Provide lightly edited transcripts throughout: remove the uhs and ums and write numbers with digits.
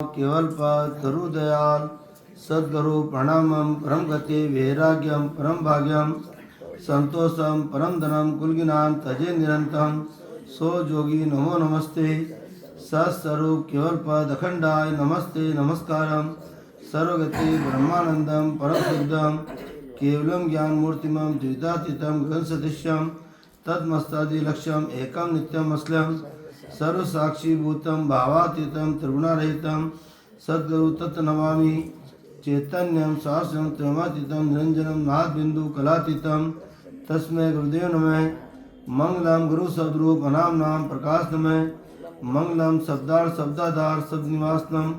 केवल पद गुरु दयाल सद्गुरु प्रणामम परम गति वैराग्यम परम भाग्यम संतोषम परम धनम कुलगिनाम तजे निरंतम सो जोगी नमो नमस्ते सत्स्वरूप केवल पद अखंडाय नमस्ते नमस्कारम सर्वगति ब्रह्मानंदम परम सिद्धम केवलम ज्ञान मूर्तिमम द्वितातीतम गगन सदृश्यम तद्मस्तादि लक्ष्यम एकम नित्यम असलम सर्व साक्षी भूतम भावातीतम त्रिगुणारहितम सद्गुरु तत् नमामि चैतन्यम शास्त्रम त्वमातीतम निरंजनम नाथ बिंदु कलातीतम तस्मै गुरुदेव नमः। मंगलम गुरु सद्रूप अनाम नाम प्रकाश नमः। मंगलम शब्दार शब्दाधार शब्द निवासनम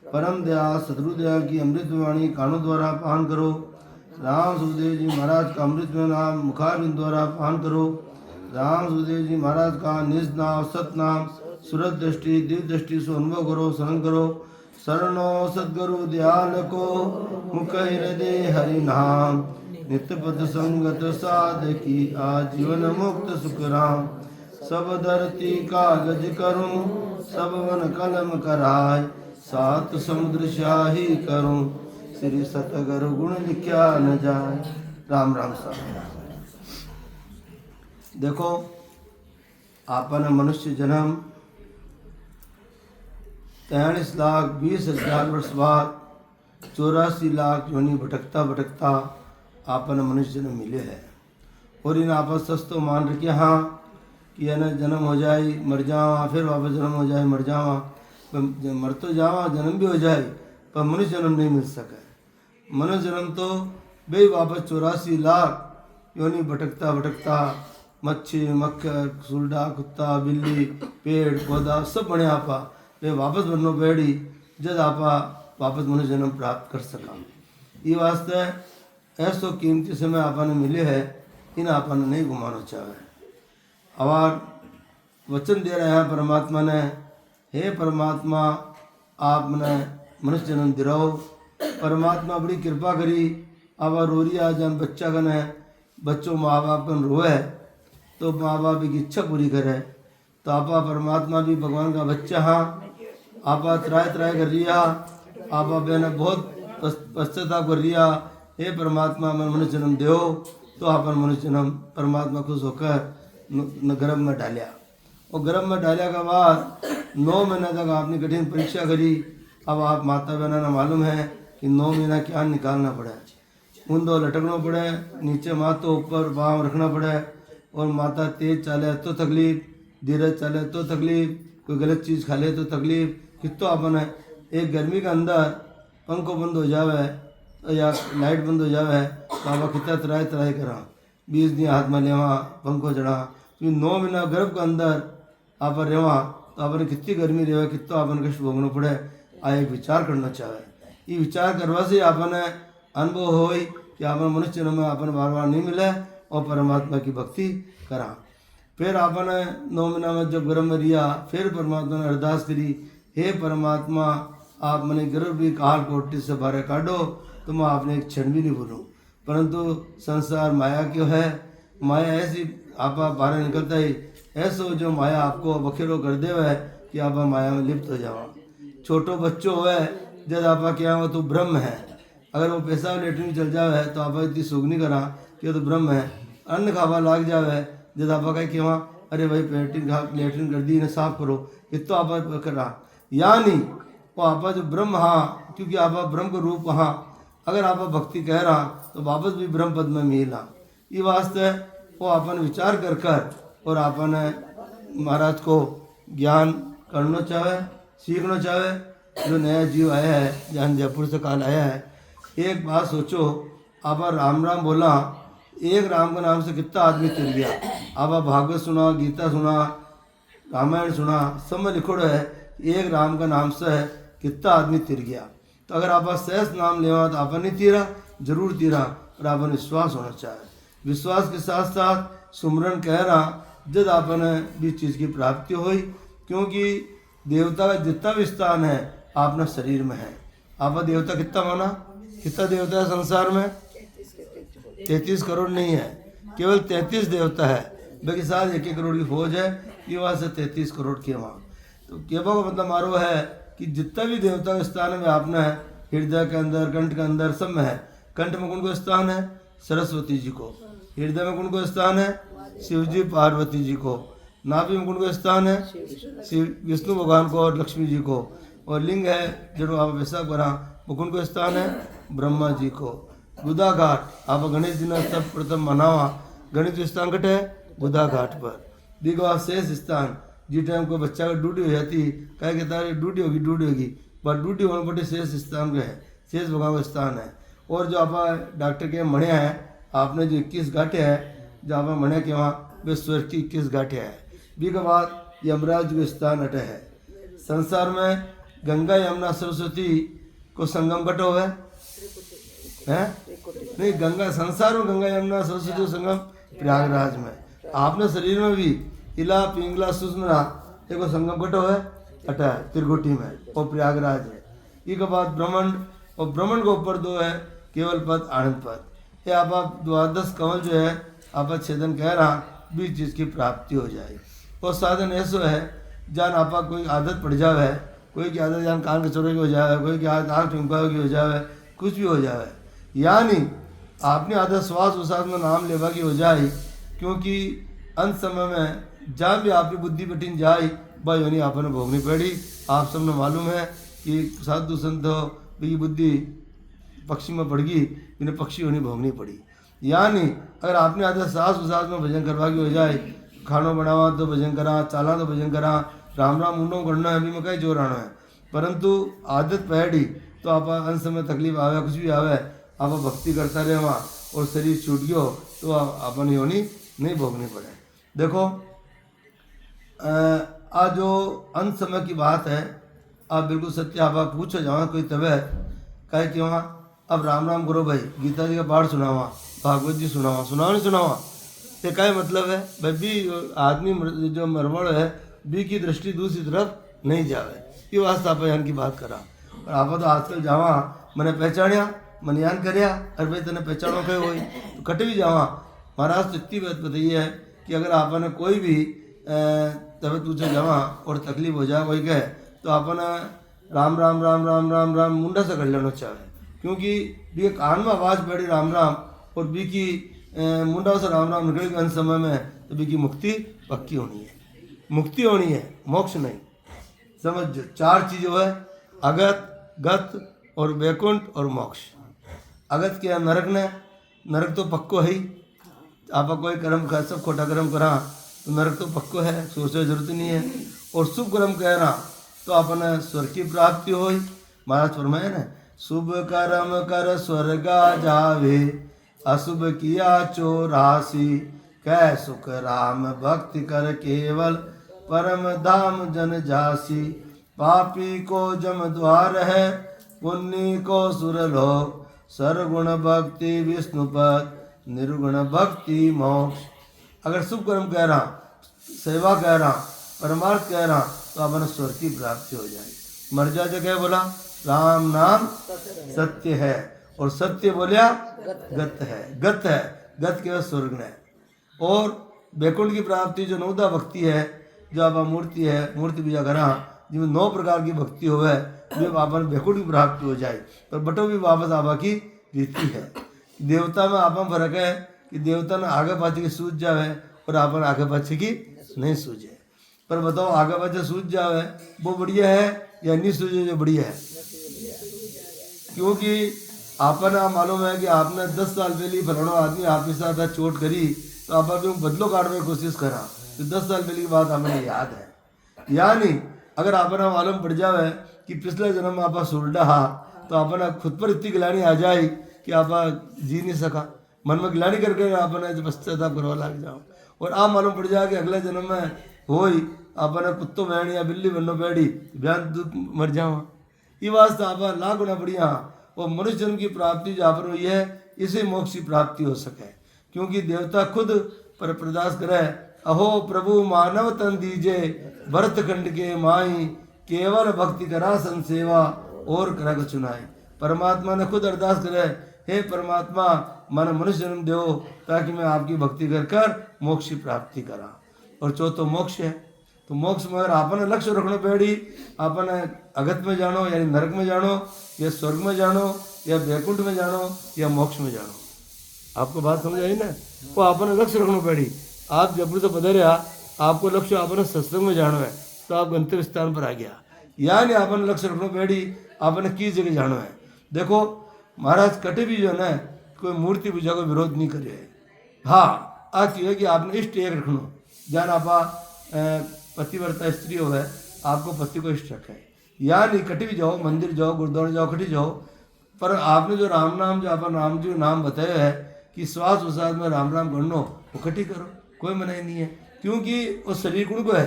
परम दया सदरुदया की अमृतवाणी कानों द्वारा पान करो। राम सुखदेव जी महाराज का अमृत में नाम मुखारबिंद द्वारा पान करो। राम सुखदेव जी महाराज का निज नाम सतनाम सूरत दृष्टि दिव्य दृष्टि से अनुभव करो शरण करो। शरणो सद्गुरु दयाल को मुख हृदय हरि नाम नित्य पद संगत साधकी आजीवन मुक्त सुख राम। सब धरती कागज करूं सब वन कलम कराय सात समुद्र शाही करूं श्री सतगुरु गुण लिख्या न जाए। राम राम साहब। देखो आपन मनुष्य जन्म 43,20,000 वर्ष बाद 84 लाख योनि भटकता भटकता आपन मनुष्य जन्म मिले है। और इन आपस सस्तो मान रखे हाँ कि है न जन्म हो जाए मर जावा फिर वापस जन्म हो जाए मर जावा मर तो जावा जन्म भी हो जाए पर मनुष्य जन्म नहीं मिल सका। मनुष्य जन्म तो भाई वापस 84 लाख योनि भटकता भटकता मच्छी मक्खर सुलडा कुत्ता बिल्ली पेड़ पौधा सब बने आपा वे वापस बननो बैठी जब आपा वापस मनुष्य जन्म प्राप्त कर सका। ये वास्ते ऐसो कीमती समय आपा ने मिले है इन आपा ने नहीं घुमाना चाहे। और वचन दे रहे हैं परमात्मा ने हे परमात्मा आपने मनुष्य जन्म दिलाओ। परमात्मा बड़ी कृपा करी आवा रोरिया जन बच्चा कन है बच्चों माँ बाप कन रोए तो माँ बाप की इच्छा पूरी करे तो आपा परमात्मा भी भगवान का बच्चा हाँ आपा त्राय त्राय कर रिया आपा बेना बहुत पश्चाताप कर रिया हे परमात्मा मैं मनुष्य जन्म दो तो आपन मनुष्य जन्म परमात्मा खुश होकर गर्भ में डालिया। और गर्भ में डालिया के बाद 9 महीने तक आपने कठिन परीक्षा करी। अब आप माता बहना ना मालूम है कि 9 महीना क्या निकालना पड़े ऊंधो लटकना पड़े नीचे माथो ऊपर पाँव रखना पड़े और माता तेज चले तो तकलीफ धीरज चले तो तकलीफ कोई गलत चीज़ खा ले तो तकलीफ कितो अपन है। एक गर्मी के अंदर पंखो बंद हो जावे या लाइट बंद हो जावे तो आप कितना त्राय त्राय करा 20 दिन हाथ में लेवा पंखो चढ़ा 9 महीना गर्भ के अंदर आप रेवा तो आपने कितनी गर्मी रहे कितो अपन कष्ट भोगना पड़े आ एक विचार करना चाहे। ये विचार करवा से आपने अनुभव हो कि आपने मनुष्य जन्म में आपने बार बार नहीं मिले और परमात्मा की भक्ति करा। फिर आपने 9 महीना में जब गर्भ में रिया फिर परमात्मा ने अरदास करी हे परमात्मा आप मैंने गर्भ भी काल कोटि से बाहर काटो तो मैं आपने एक क्षण भी नहीं बोलूँ। परंतु संसार माया क्यों है माया ऐसी आप बाहर निकलता ही ऐसो जो माया आपको बखेरो कर दे है कि आप माया में लिप्त हो जाओ। छोटो बच्चों हो जब आप क्या हो तो ब्रह्म है अगर वो पैसा लेटरिन चल जाए तो आप इतनी सुख नहीं करा कि तो ब्रह्म है। अन्न खावा लाग जाए जब आप कहे कि वहाँ अरे भाई लेटरिन कर दी इन्हें साफ करो ये तो आप करा या नहीं वो आप जो ब्रह्म हाँ क्योंकि आप ब्रह्म का रूप हाँ अगर आप भक्ति कह रहा तो वापस भी ब्रह्म पद में मिला। ये वास्ते वो अपन विचार कर कर और अपन महाराज को ज्ञान करना चाहे सीखना चाहे। जो नया जीव आया है जहाँ जयपुर से काल आया है एक बात सोचो आप राम राम बोला एक राम के नाम से कितना आदमी तिर गया। आप भागवत सुना गीता सुना रामायण सुना सब में लिखोड़ है एक राम का नाम से है कितना आदमी तिर गया। तो अगर आप सहस नाम लेवा तो आपन नहीं तीरा जरूर तीरा और आपन विश्वास होना चाहिए। विश्वास के साथ साथ सुमरन कह रहा जब आपन भी चीज़ की प्राप्ति हुई क्योंकि देवता का जितना भी स्थान है आपने शरीर में है। आप देवता कितना माना कितना देवता है संसार में 33 करोड़ नहीं है केवल 33 देवता है बाकी साथ 1-1 करोड़ की फौज है। ये वहाँ से 33 करोड़ के वहाँ तो केबा का मतलब मारो है कि जितना भी देवता का स्थान है व्यापना है, हृदय के अंदर, कंठ के अंदर, सब में है। कंठ में कौन को स्थान है? सरस्वती जी को। हृदय में कौन को स्थान है? शिव जी पार्वती जी को। नाभि में कौन को स्थान है? शिव विष्णु भगवान को और लक्ष्मी जी को। और लिंग है जो आप वैसा करा वो कौन को स्थान है? ब्रह्मा जी को। बुधा घाट आप गणेश जी ने सब प्रथम मनावा, गणेश स्थान घट है बुधा घाट पर। दिगवा शेष स्थान जिस टाइम कोई बच्चा का ड्यूटी हो जाती क्या कहता है ड्यूटी होगी पर ड्यूटी होने पर शेष स्थान का है, शेष भगवान का स्थान है। और जो आप डॉक्टर के मणिया है आपने जो 21 गाठे है जो आप मणिया के वहाँ वे स्वर की 21 गाठे है। बी के बाद यमराज का स्थान अटे है। संसार में गंगा यमुना सरस्वती को संगम घटो है नहीं, गंगा संसार में गंगा यमुना सरस्वती संगम प्रयागराज में। आपने शरीर में भी इला पिंगला सुषमरा देखो संगम घटो है अटा त्रिकुटी में और प्रयागराज है। एक बाद ब्रह्मांड और ब्रह्मांड के ऊपर दो है केवल पद आनंद पद। ये आप द्वादश कमल जो है आप छेदन कह रहा 20 चीज की प्राप्ति हो जाए। और साधन ऐसा है जान आपा कोई आदत पड़ जावे, कोई की आदत जान कान के चोरे की हो जाए, कोई की आदत आँख ठुमका की हो जाए, कुछ भी हो जाए, यानी आपने आदत श्वास उसास में नाम लेवा की हो जाए। क्योंकि अंत समय में जहाँ भी आपकी बुद्धि बटिन जाए वह योनि आपने भोगनी पड़ी। आप सबने मालूम है कि साधु संत की बुद्धि पक्षी में पड़ गई, इन्हें पक्षी होनी भोगनी पड़ी। यानी अगर आपने आदत सांस उसास में भजन करवा की हो जाए, खानो बनावा तो भजन करा, चाला तो भजन करा, राम राम मुंडो करना है अभी में कहीं जोर आना है, परंतु आदत पैड़ी तो आप अंत समय तकलीफ आवे कुछ भी आवे आप भक्ति करता रहे वहाँ और शरीर छूट गयो तो अपन योनि नहीं भोगनी पड़े। देखो आज जो अंत समय की बात है आप बिल्कुल सत्य आप पूछो जहाँ कोई तबीयत कहे कि वहाँ अब राम राम करो भाई, गीता जी का पाठ सुनावा, भागवत जी सुनावा, सुनावा नहीं सुनावा, ये क्या मतलब है भाई? भी आदमी जो मरमड़ है बी की दृष्टि दूसरी तरफ नहीं जावे, ये वास्ते आप यहाँ की बात करा। और आप तो आजकल जावा मैंने पहचानिया मन यान करया अरे भाई तेने पहचानो कहे वही तो कट भी जावा। महाराज तो इतनी बात बताई है कि अगर आपने कोई भी तबीयत पूछे जावा और तकलीफ हो जाए वही कहे तो आपने राम राम राम राम राम राम मुंडा से कर लेना चाहे। क्योंकि बी कान में आवाज़ बैठी राम राम और बी की मुंडा से राम राम निकल गए समय में तो बी की मुक्ति पक्की होनी है, मुक्ति होनी है, मोक्ष नहीं। समझ चार चीज़ों है अगत गत और वैकुंठ और मोक्ष। अगत के नरक ने नरक तो पक्को है ही, आप कोई कर्म कर सब खोटा कर्म करा तो नरक तो पक्को है, सोचने जरूरत नहीं है। और शुभ कर्म कह रहा तो अपने स्वर्ग की प्राप्ति हो। महाराज फरमाए ना शुभ कर्म कर स्वर्गा जावे, अशुभ किया चौरासी, कै सुख राम भक्ति कर केवल परम धाम जन जासी। पापी को जम द्वार है पुण्य को सुरलोक, सरगुण भक्ति विष्णुपद निर्गुण भक्ति मोक्ष। अगर शुभ कर्म कह रहा, सेवा कह रहा, परमार्थ कह रहा तो अपने स्वर्ग की प्राप्ति हो जाए। मर जा जगह बोला राम नाम सत्य है और सत्य बोलिया गत है, गत है, गत केवल स्वर्ग ने। और वैकुंठ की प्राप्ति जो नौदा भक्ति है जो आप मूर्ति है मूर्ति पूजा करा जिसमें 9 प्रकार की भक्ति होवे जब आपन वैकुंठ की प्राप्ति हो जाए पर बटो भी वापस आवा की रीति है। देवता में आपन फर्क है कि देवता ने आगे पाछे की सूझ जावे और आपन आगे पाछे की नहीं सूझे। पर बताओ आगे पाछे सूझ जावे वो बढ़िया है या नहीं सूझे जो बढ़िया है? क्योंकि आपन मालूम है कि आपने 10 साल पहले फलाना आदमी आपके साथ चोट करी तो आप अभी बदलो काटने की कोशिश करा तो 10 साल पहले की बात हमें याद है। यानी अगर आपने मालूम पड़ जावे कि पिछले जन्म में आप सुलटा हा तो आपने खुद पर इतनी गिलानी आ जाए कि आप जी नहीं सका, मन में गिलानी करके आपने पश्चाताप करवा लग जाओ। और आप मालूम पड़ जाए कि अगले जन्म में हो ही आपने कुत्तो बैठ या बिल्ली बनो बैठी बयान दूध मर जाओ। ये वास्ते आप लाख गुना बढ़िया और मनुष्य जन्म की प्राप्ति जहाँ पर हुई है इसे मोक्ष की प्राप्ति हो सके। क्योंकि देवता खुद पर प्रदास करे अहो प्रभु मानव तन दीजे भरत खंड के माई, केवल भक्ति करा संसेवा और कर चुनाई। परमात्मा ने खुद अरदास करे हे परमात्मा मन मनुष्य जन्म दो ताकि मैं आपकी भक्ति कर कर मोक्ष की प्राप्ति करा। और चौथो मोक्ष है तो मोक्ष में अगर आपने लक्ष्य रखना पेड़ी आपने अगत में जानो यानी नरक में जानो या स्वर्ग में जानो या वैकुंठ में जानो या मोक्ष में जानो। आपको बात समझ आई ना? वो आपने लक्ष्य रखना पेड़ी। आप जब से पधरिया आपको लक्ष्य आपने सत्संग में जानो है तो आप गंतव्य स्थान पर आ गया। यानी आपने लक्ष्य रखना पेड़ी आपने किस जगह जानो है। देखो महाराज कटे भी जो है ना कोई मूर्ति पूजा को विरोध नहीं करे। हाँ आ है कि आपने इष्ट एक रखना जान आप पतिव्रता स्त्री हो है आपको पति को इष्ट रखे या नहीं कटी भी जाओ मंदिर जाओ गुरुद्वारा जाओ कटी जाओ पर आपने जो राम नाम जो अपन राम जी नाम बताया है कि श्वास उसास में राम राम करनो वो कटी करो कोई मनाही नहीं है क्योंकि वो शरीर गुण को है।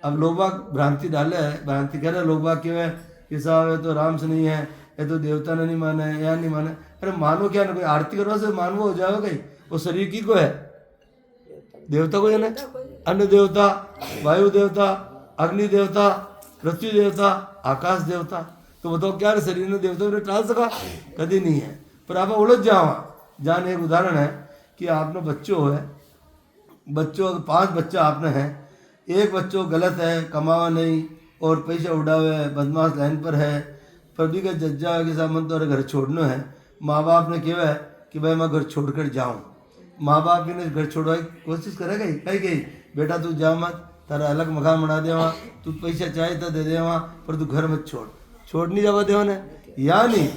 अब लोग बाग भ्रांति डाले है भ्रांति कह रहे लोग बाग क्यों है कि साहब ये तो राम से नहीं है ये तो देवता ने नहीं माना है या नहीं माना। अरे मानो क्या ना कोई आरती करो से मानव हो जाएगा कहीं वो शरीर की को है देवता को है ना अन्न देवता वायु देवता अग्नि देवता पृथ्वी देवता आकाश देवता तो बताओ क्या शरीर ने देवता ने टाल सका कभी नहीं है। पर आप उलझ जाओ जान एक उदाहरण है कि आपने बच्चों है बच्चों 5 बच्चा आपने है एक बच्चों गलत है कमावा नहीं और पैसा उड़ावे बदमाश लाइन पर है पर भी का जज्जा के साथ मन तो घर छोड़ना है। माँ बाप ने कहा है कि भाई मैं घर छोड़कर जाऊँ माँ बाप भी ने घर छोड़वाई कोशिश करेगा ही कही गई बेटा तू जा मत तारा अलग मकान बना देवा तू पैसा चाहे तो दे देवा पर तू घर मत छोड़ नहीं जावा देवा ने। यानी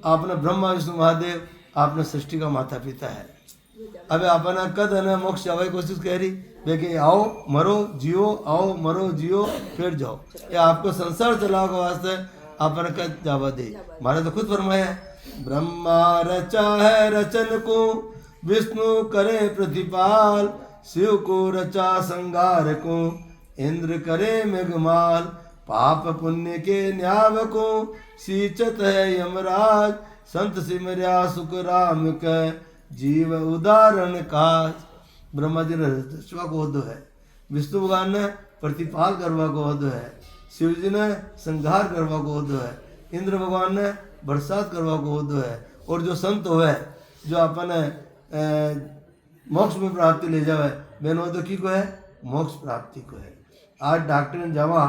आपने ब्रह्मा विष्णु महादेव आपने सृष्टि का माता पिता है। अब आपने कद है मोक्ष जावा की कोशिश कह रही देखिए आओ मरो जियो आओ मरो जियो फिर जाओ ये आपको संसार चलाओ वास्ते आपने कद जावा दे। हमारे तो खुद फरमाया है ब्रह्मा रचा है रचन को विष्णु करे प्रतिपाल शिव को रचा संगार को इंद्र करे मेघमाल पाप पुण्य के न्याव को सींचत है यमराज संत सिमरिया सुख राम के जीव उदाहरण काज। ब्रह्मा जी ने रचवा को होदो है विष्णु भगवान ने प्रतिपाल करवा को होदो है शिव जी ने संहार करवा को होदो है इंद्र भगवान ने बरसात करवा को होदो है और जो संत हुए जो अपने मोक्ष में प्राप्ति ले जावे बहनों तो की को है मोक्ष प्राप्ति को है। आज डॉक्टर ने जावा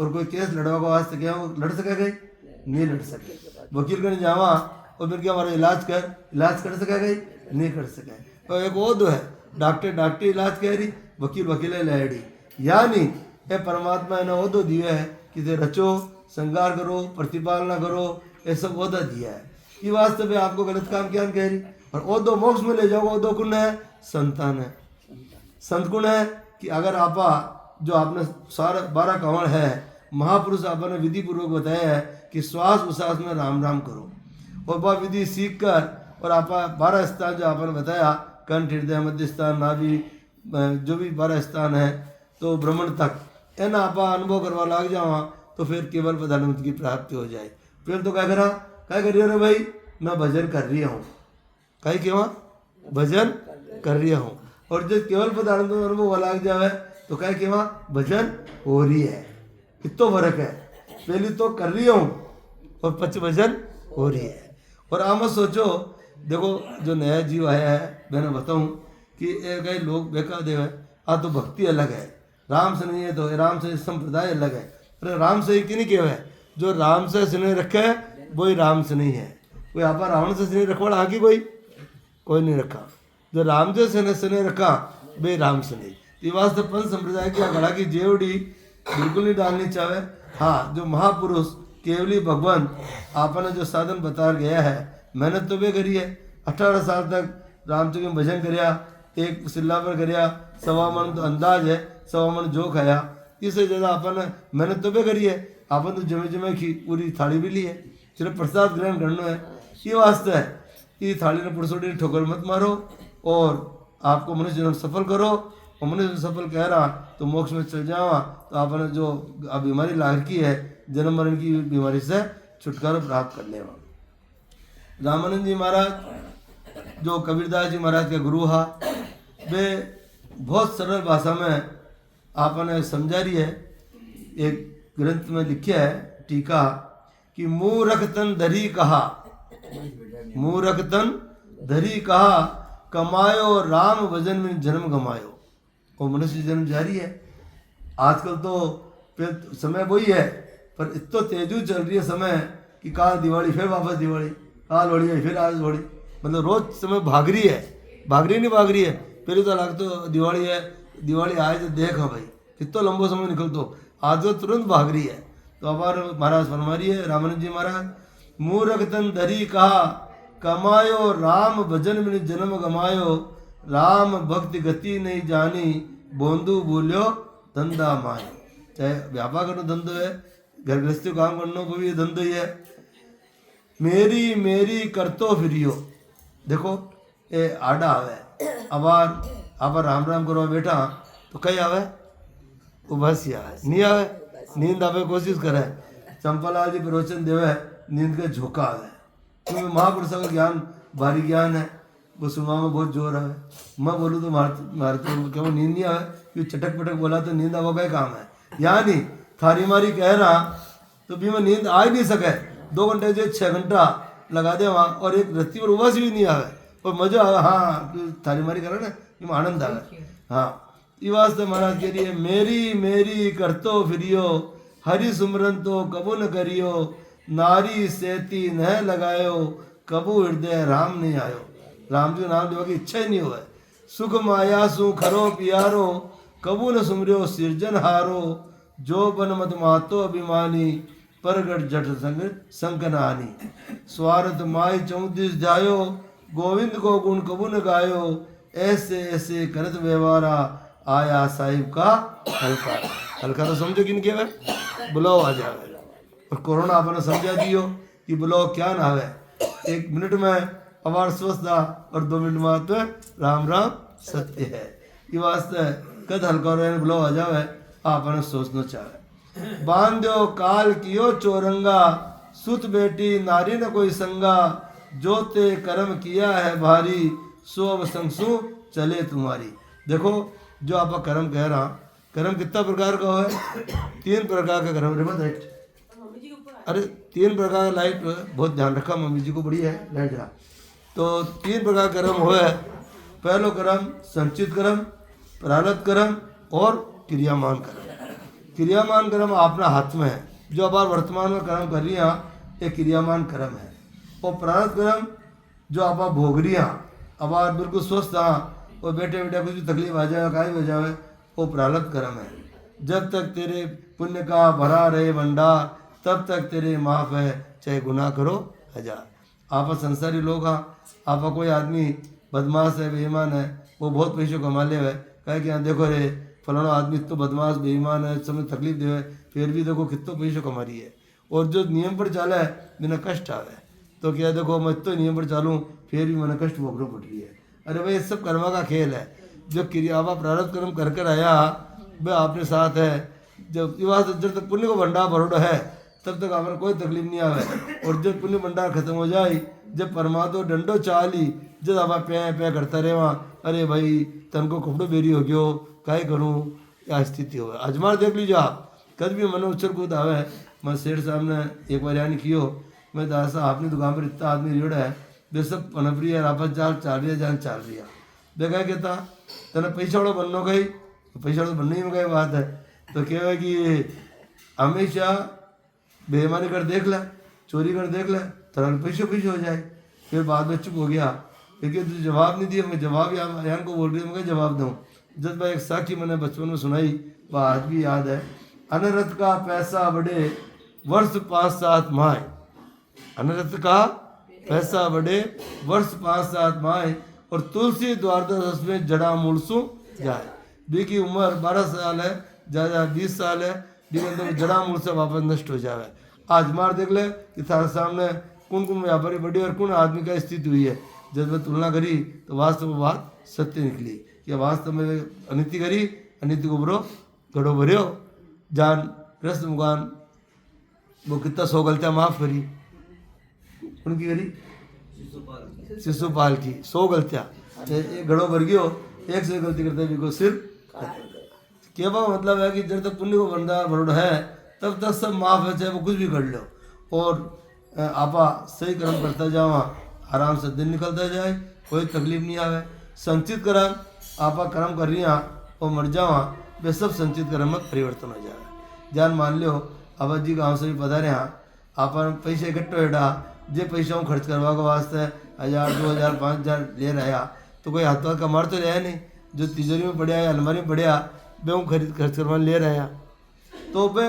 और कोई केस लड़वा को वास्ते क्या वो लड़ सकेगा नहीं लड़ सके वकील ने जावा और फिर क्या हमारा इलाज कर सकेगा नहीं कर सके। और एक वो दो है डॉक्टर इलाज कह रही वकील लहड़ी यानी ये परमात्मा ने ओहदो दिया है कि ते रचो संगार करो प्रतिपालना करो ये सब ओहदा दिया है। ये वास्ते में आपको गलत काम क्या कह रही और ओहदो मोक्ष में ले जाओ ओहदो कुण है संतान है संत गुण है कि अगर आपा जो आपने सारा 12 कंवल है महापुरुष आपने विधि पूर्वक बताया है कि श्वास उश्वास में राम राम करो और वह विधि सीख कर और आपा 12 स्थान जो आपने बताया कंठ हृदय मध्य स्थान नाभि जो भी 12 स्थान है तो भ्रमण तक है ना आपा अनुभव करवा लग जावा तो फिर केवल प्रधानमंत्री की प्राप्ति हो जाए। फिर तो क्या करी अरे भाई मैं भजन कर रही हूँ कहीं क्यों भजन कर रही हूँ और जब केवल प्रधानमंत्री अनुभव लग जाए तो क्या क्यों भजन हो रही है इतो फर्क है। पहली तो कर रही हूँ और पच भजन हो रही है। और आप सोचो देखो जो नया जीव आया है मैंने बताऊँ कि कई लोग बेका देव है आ तो भक्ति अलग है राम से नहीं है तो राम से संप्रदाय अलग है। अरे राम से ही नहीं क्यों है जो राम से स्नेह रखे है वही राम से नहीं है। कोई आपा रावण से स्नेह रखवाड़ा आगे कोई नहीं रखा जो राम से स्नेह रखा वे राम से नहीं। ये वास्ते पंच संप्रदाय की गड़ा की जेवड़ी बिल्कुल नहीं डालनी चाहे। हाँ जो महापुरुष केवली भगवान आपने जो साधन बता गया है मेहनत तो वे करी है 18 साल तक रामचंद्र में भजन करिया एक सिल्ला पर करिया 1.25 मन तो अंदाज है 1.25 मन जो खाया इससे ज़्यादा अपन मेहनत तो वे करी है अपन तो जमे की पूरी थाली भी ली है सिर्फ प्रसाद ग्रहण करना है। ये वास्ते है कि थाली ने पुरसोटी ठोकर मत मारो और आपको मनुष्य जन्म सफल करो और मनुष्य सफल कह रहा तो मोक्ष में चल जावा तो आपने जो बीमारी लाग रखी है जन्म मरण की बीमारी से छुटकारा प्राप्त कर लेवा। रामानंद जी महाराज जो कबीरदास जी महाराज के गुरु हा वे बहुत सरल भाषा में आपने समझा रही है। एक ग्रंथ में लिखा है टीका कि मूरख तन धरी कहा मूरख तन धरी कहा कमायो राम भजन में जन्म गमायो। और मनुष्य जन्म जारी है आजकल तो फिर समय वही है, पर इतना तेजू चल रही है समय कि काल दिवाली फिर वापस दिवाली, काल होली है फिर आज होली, मतलब रोज समय भाग रही है, नहीं भाग रही है। पहले तो लगता तो दिवाली है, दिवाली आए तो देखा भाई कितना लंबो समय निकल तो, आज तो तुरंत भाग रही है। तो हमारे महाराज फरमा रही है रामानंद जी महाराज, मूर्ख तन धरी कहा कमायो राम भजन बिन जन्म गमायो, राम भक्ति गति नहीं जानी बोंदू बोलियो धंधा मायो। चाहे व्यापार करना धंधो है, घर गृहस्थी काम करना को भी धंधो ही है। मेरी मेरी करतो फिरियो, देखो ये आडा आवे अबार आप राम राम करो बैठा तो कई आवे उबासी आवे, नहीं आवे नींद आवे कोशिश करे, चंपालाल जी प्रवचन देवे नींद के झोंका आवे, क्योंकि महापुरुषों का ज्ञान भारी ज्ञान है, वो सुनवा में बहुत जोर है। मैं बोलूँ तो मारे तो क्या वो नींद नहीं आवे, क्योंकि चटक पटक बोला तो नींद आवा का काम है, यहाँ नहीं थारी मारी कह रहा तो भी मैं नींद आ ही नहीं सके, 2 घंटे जो 6 घंटा लगा दे वहाँ और एक रत्ती पर उबासी भी नहीं आवे और मजा आवे। हाँ थारी मारी करे ना इसमें आनंद आवे। हाँ ये वास्ते महाराज कह रही है, मेरी मेरी करतो फिरियो हरि सुमरन तो कबू न करियो, नारी सेती न लगायो कबू हृदय राम नहीं आयो। राम जी नाम लेवा की इच्छा ही नहीं हुआ, सुख माया सु खरो पियारो कबू न सुमरियो सिरजन हारो, जो बन मत मातो अभिमानी परगट जट संग संकनानी, स्वार्थ माई 34 जायो गोविंद को गुण कबू न गायो, ऐसे ऐसे करत व्यवहारा आया साहिब का हल्का। हल्का तो समझो किन के बुलाओ आ जावे, और कोरोना आपने समझा दियो कि बुलाओ क्या ना है, 1 मिनट में अवार स्वस्थ था और 2 मिनट में तो राम राम सत्य है। ये वास्ते कद हल्का रहे बुलाओ आ जावे, आपने सोचना चाहे। बांध्यो काल कियो चोरंगा, सुत बेटी नारी न कोई संगा, जो ते कर्म किया है भारी, सो अब संगसु चले तुम्हारी। देखो जो आप कर्म कह रहा, कर्म कितना प्रकार का है, 3 प्रकार का कर्म। रे लाइट, अरे 3 प्रकार का लाइट बहुत ध्यान रखा, मम्मी जी को बड़ी है लाइट रहा। तो 3 प्रकार का कर्म हुआ है, पहलो कर्म संचित कर्म, प्रारब्ध कर्म और क्रियामान कर्म। क्रियामान कर्म अपना हाथ में है, जो अब वर्तमान में कर्म कर रही हैं ये क्रियामान कर्म है। और प्रारब्ध कर्म जो आप भोग रही हैं, अब आप बिल्कुल स्वस्थ हाँ और बैठे बैठे कुछ भी तकलीफ आ जाए काई हो जाए, वो प्रारब्ध कर्म है। जब तक तेरे पुण्य का भरा रहे भंडार, तब तक तेरे माफ़ है चाहे गुनाह करो 1000। आप संसारी लोग हाँ, आप कोई आदमी बदमाश है बेईमान है, वो बहुत पैसे कमा ले है, कहे कि हाँ देखो रे फलाना आदमी तो बदमाश बेईमान है, समय तकलीफ दे, फिर भी देखो कितना पैसे कमा रही है। और जो नियम पर चाला है बिना कष्ट आवे, तो क्या देखो मैं तो नियम पर चालूँ फिर भी मैंने कष्ट भोगना पड़ रही है। अरे भाई ये सब कर्मा का खेल है, जो क्रियावा प्रारब्ध कर्म कर कर आया वह आपने साथ है। जब जब तक पुण्य को भंडार भरोड़ा है तब तक आपने कोई तकलीफ नहीं आवे, और जब पुण्य भंडार खत्म हो जाए, जब परमात्मा डंडो चाली जब आप पे करता रहे वहाँ, अरे भाई तन को कपड़ो बेरी हो गयो काय करूँ, क्या स्थिति हो। अजमार देख लीजिए आप, कद भी मन उछल कूद आवे। मैं सेठ साहब ने एक बार यानी कियो, मैं दासा आपने दुकान पर इतना आदमी रेड़ा है, वे सब पनपरी है आपस चाल रही जान चाल रही है, देखा कहता तेना पैसा वाला बनना गई, पैसा वाला बनने ही में गई बात है। तो क्या कि हमेशा बेईमानी कर देख ले, चोरी कर देख ले, तेरा पैसे हो जाए। फिर बाद में चुप हो गया, लेकिन तुझे जवाब नहीं दिया। मैं जवाब यहाँ को बोल रही हूँ, मैं जवाब दूँ। जब मैं एक साखी मैंने बचपन में सुनाई, वह आज भी याद है। अनरत का पैसा बढ़े वर्ष 5-7 माह, अनरत का पैसा बढ़े वर्ष 5-7 माह, और तुलसी द्वारदश में जड़ा मूलसू जाए। बी की उम्र 12 साल है, ज़्यादा 20 साल है, लेकिन जड़ा मूल से वापस नष्ट हो जाए। आज मार देख ले कि थारे सामने कौन कौन व्यापारी बढ़ी और कौन आदमी का स्थिति हुई है। जब मैं तुलना करी तो वास्तव में बात सत्य निकली कि वास्तव में अनिति करी, अनिति को बरो गड़ो भरियो जान कृष्ण भगवान वो कितना 100 गलतियाँ माफ़ करी, उनकी करी शिशुपाल की 100 गलतियाँ, एक घड़ो भर गयो, 1 से गलती करते भी को सिर क्या मतलब है कि जब तक पुण्य को भंडार भरोड़ा है तब तक सब माफ़ है, चाहे वो कुछ भी कर लो। और आपा सही कर्म करता जाओ, आराम से दिन निकलता जाए, कोई तकलीफ नहीं आवे। संचित कर्म आपा कर्म कर रही और मर जावा, वे सब संचित कर्म में परिवर्तन हो जाए। ध्यान मान लो अब जी गाँव से भी पधारे हाँ अपन पैसे इकट्ठे हेडा जे पैसा हूँ खर्च करवा के वास्ते 1000 2000 5000 ले रहा तो कोई हाथ का मार तो रहा नहीं, जो तिजोरी में पड़ा है अलमारी में पड़ा वे हूँ खर्च करवा ले रहा तो वे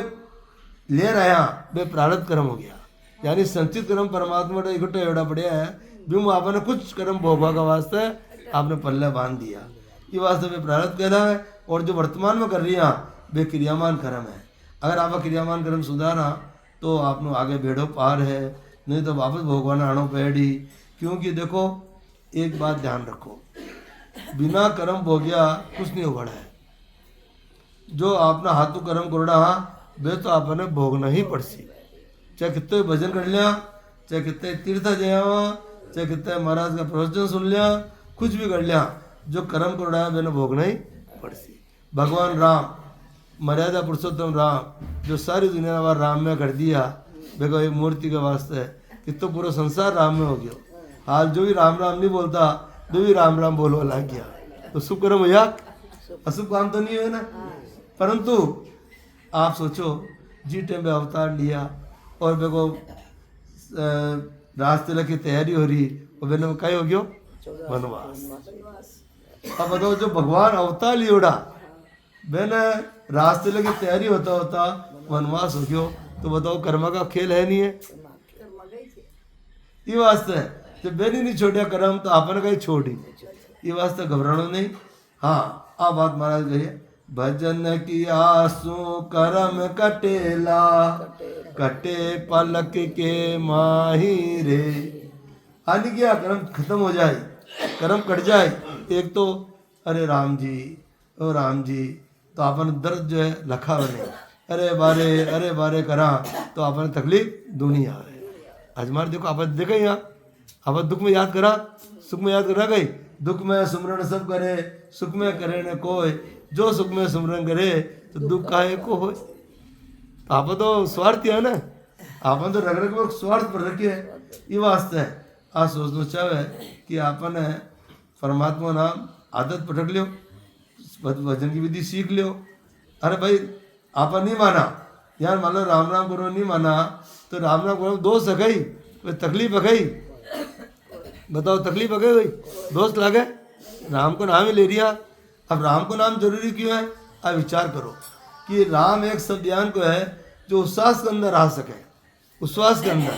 ले रहा वे प्रारब्ध कर्म हो गया। यानी संचित कर्म परमात्मा का इकट्ठा एवड़ा पड़ा है भी आपने कुछ कर्म भोगवा का वास्ते आपने पल्ले बांध दिया, ये वास्ते वे प्रारब्ध कहला है। और जो वर्तमान में कर रही हैं वे क्रियामान कर्म है। अगर आप क्रियामान कर्म सुधारा तो आपनो आगे बेड़ो पार है, नहीं तो वापस भोगवाना आनो पेड़ी। क्योंकि देखो एक बात ध्यान रखो, बिना कर्म भोग्या कुछ नहीं उगड़ा है। जो आपना हाथों कर्म करोड़ा वे तो आपने भोगना ही पड़सी, चाहे कितने भजन कर लिया, चाहे कितने तीर्थ जावा, चाहे कितने महाराज का प्रवचन सुन लिया, कुछ भी कर लिया, जो कर्म करोड़ा है मैंने भोगना ही पड़सी। भगवान राम मर्यादा पुरुषोत्तम राम जो सारी दुनिया का राम में कर दिया, देखो एक मूर्ति के वास्ते कि तो पूरा संसार राम में हो गया। हाल जो भी राम राम नहीं बोलता जो भी राम राम बोलवा लग गया, तो शुभ कर्म हो या अशुभ काम तो नहीं है ना। परंतु आप सोचो जी टाइम में अवतार लिया और देखो रास्ते की तैयारी हो रही और मैंने क्या हो गया वनवास। अब बताओ जो भगवान अवतार लियोड़ा मैंने रास्ते लगी तैयारी होता होता वनवास हो गयो, तो बताओ कर्म का खेल है नहीं है। ये वास्ते जब मैंने नहीं छोड़ा कर्म तो आपने कहीं छोड़ी, ये वास्ते घबराना नहीं। हाँ आप बात महाराज कहिए, भजन किया सु कर्म कटेला कटे पलक के माही रे। हानि क्या कर्म खत्म हो जाए, कर्म कट जाए, एक तो अरे राम जी ओ राम जी तो आपने दर्द जो है लखा बने, अरे बारे करा तो आपने तकलीफ दूनी आ रही। अजमार देखो आप देखा यहाँ आप दुख में याद करा सुख में याद करा गई, दुख में सुमरण सब करे सुख में करे न कोई, जो सुख में सुमरण करे तो दुख काहे को हो। आप तो स्वार्थी है ना, आपने तो रग रग में स्वार्थ पर रखे है। ये वास्ते आज सोचना चाहे कि आपने परमात्मा नाम आदत पटक लियो, भजन की विधि सीख लियो। अरे भाई आप नहीं माना यार, मान लो राम राम करो नहीं माना तो राम राम करो दोस्त है गई, कोई तकलीफ है गई, बताओ तकलीफ है गई, दोस्त लगे राम को नाम ही ले लिया। अब राम को नाम जरूरी क्यों है, अब विचार करो कि राम एक शब्द ज्ञान को है जो उच्छ्वास के अंदर आ सके, उच्छ्वास के अंदर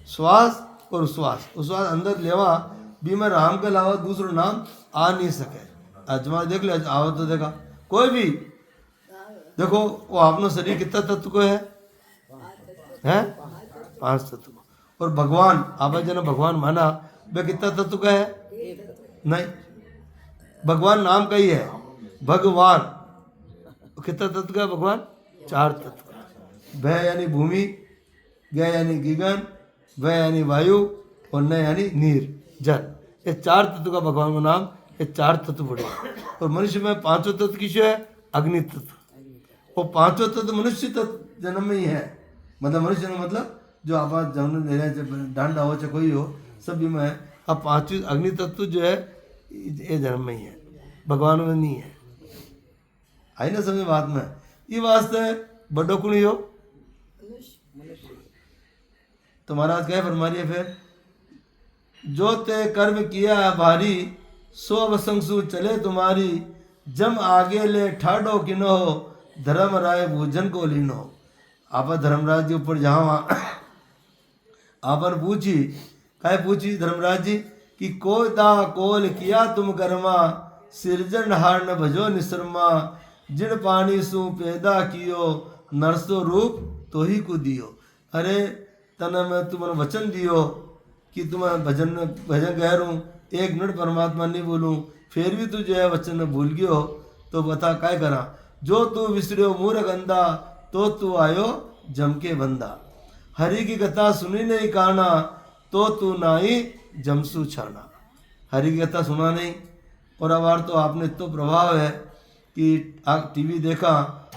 श्वास और उच्छ्वास अंदर लेवा भी में राम के अलावा दूसरा नाम आ नहीं सके। अजमा देख ले आओ तो देखा कोई भी देखो वो आपनो शरीर कितना तत्व को है 5 तत्व को, और भगवान आप जन भगवान माना वे कितना तत्व का है नहीं, भगवान नाम का ही है भगवान, कितना तत्व का भगवान 4 तत्व का। भय यानी भूमि, ग यानी गगन, व यानी वायु और न यानी नीर जल, ये 4 तत्व का भगवान का नाम, ये 4 तत्व पड़े। और मनुष्य में 5 तत्व किसो है अग्नि तत्व, वो 5 तत्व मनुष्य तत्व जन्म में ही है। मतलब मनुष्य जन्म मतलब जो आप जन्म ले रहे डांडा हो चाहे कोई हो सभी में है। अब 5 अग्नि तत्व जो है ये जन्म में ही है, भगवान में नहीं है। आई ना समझ बात में, ये वास्ते बड़ो कुणी हो तो महाराज क्या फरमा रही है फिर, जो ते कर्म किया भारी सो अवसंसु चले तुम्हारी, जम आगे ले ठाडो किनो धर्म राय भूजन को लीनो। आप धर्मराज जी ऊपर जावा आपन पूछी काय पूछी धर्मराज जी कि कोई दा कोल किया तुम कर्मा, सिरजन हार न भजो निश्रमा, जिन पानी सु पैदा कियो नरसो रूप तो ही को दियो। अरे तने मैं तुम्हें वचन दियो कि तुम्हें भजन कह रहूँ, 1 मिनट परमात्मा नहीं बोलूँ, फिर भी तू जो है वचन में भूल गयो तो बता काय करा। जो तू विसरियो मूर्ख अंधा तो तू आयो जम के बंदा, हरि की कथा सुनी नहीं काना तो तू नाई जमसू छाना। हरि की कथा सुना नहीं, और अबार तो आपने तो प्रभाव है कि टीवी देखा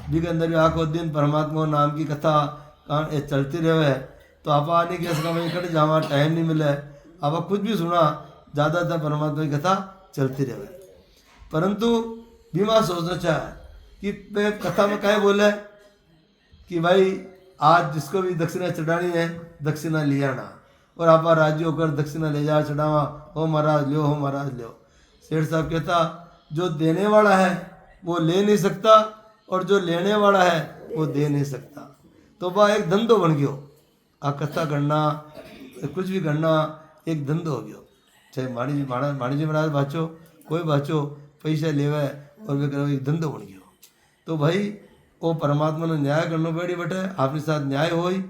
भी के अंदर भी आखो दिन परमात्मा नाम की कथा चलती रहे, तो आप आने के समय कट जावा टाइम नहीं मिले, आप कुछ भी सुना ज़्यादातर परमात्मा की कथा चलती रहे। परंतु बीमा सोचना चाहे कि कथा में क्या बोला है कि भाई आज जिसको भी दक्षिणा चढ़ानी है दक्षिणा ले आना, और आप राजी होकर दक्षिणा ले जा चढ़ावा, हो महाराज लो, हो महाराज लो। सेठ साहब कहता जो देने वाला है वो ले नहीं सकता और जो लेने वाला है वो दे नहीं सकता। तो वह एक धंधो बन गयो, आ कथा करना कुछ भी करना एक धंधो हो गयो। चाहे माणी जी महाराज बाचो कोई बाचो पैसा लेवे और वे करो एक धंधो बन गयो। तो भाई वो परमात्मा ने न्याय करना पड़ी बटे, आपके साथ न्याय होई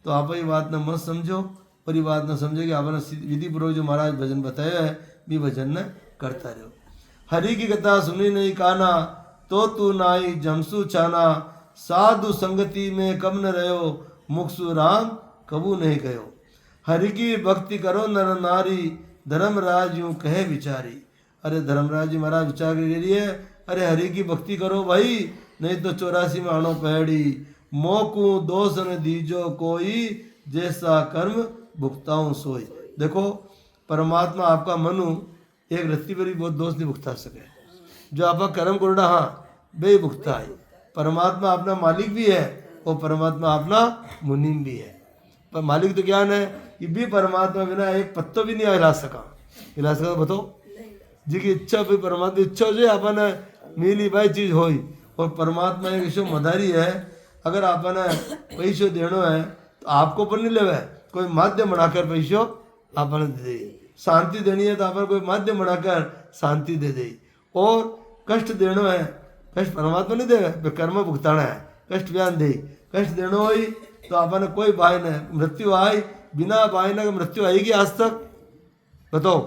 तो आप ये बात न मत समझो और ये बात न समझो कि आपने विधि पूर्वक जो महाराज भजन बताया है भी भजन न करता रहो। हरि की कथा सुनी नहीं काना तो तू नाई जमसू छाना, साधु संगति में कब न रहो मुखसु राम कबू नहीं कहो। हरि की भक्ति करो नर नारी धर्मराज यूं कहे विचारी। अरे धर्मराज जी महाराज विचार के लिए अरे हरि की भक्ति करो भाई, नहीं तो 84 में आनो पहड़ी। मोकू दोष न दीजो कोई जैसा कर्म भुगताऊं सोई। देखो परमात्मा आपका मनु एक रत्ती पर भी बहुत दोष नहीं भुगता सके, जो आपका कर्म कोरडा हाँ बे भुगता है। परमात्मा अपना मालिक भी है और परमात्मा अपना मुनीम भी है। पर मालिक तो ज्ञान है कि भी परमात्मा बिना एक पत्तो भी नहीं हिला सका बताओ जी की इच्छा भी परमात्मा इच्छा जो अपन मिली भाई चीज होई। और परमात्मा एक ईश्वर मधारी है, अगर आपने पैसो देनो है तो आपको पर नहीं लेवे, कोई माध्यम बनाकर पैसो आपने दे दे। शांति देनी है तो आपने कोई माध्यम बनाकर शांति दे दे। और कष्ट देनो है, कष्ट परमात्मा नहीं देवे, कर्म भुगताना है, कष्ट बयान दे। कष्ट देनो हो तो आपने कोई बाय न मृत्यु आई, बिना बाय न मृत्यु आएगी आज तक बताओ।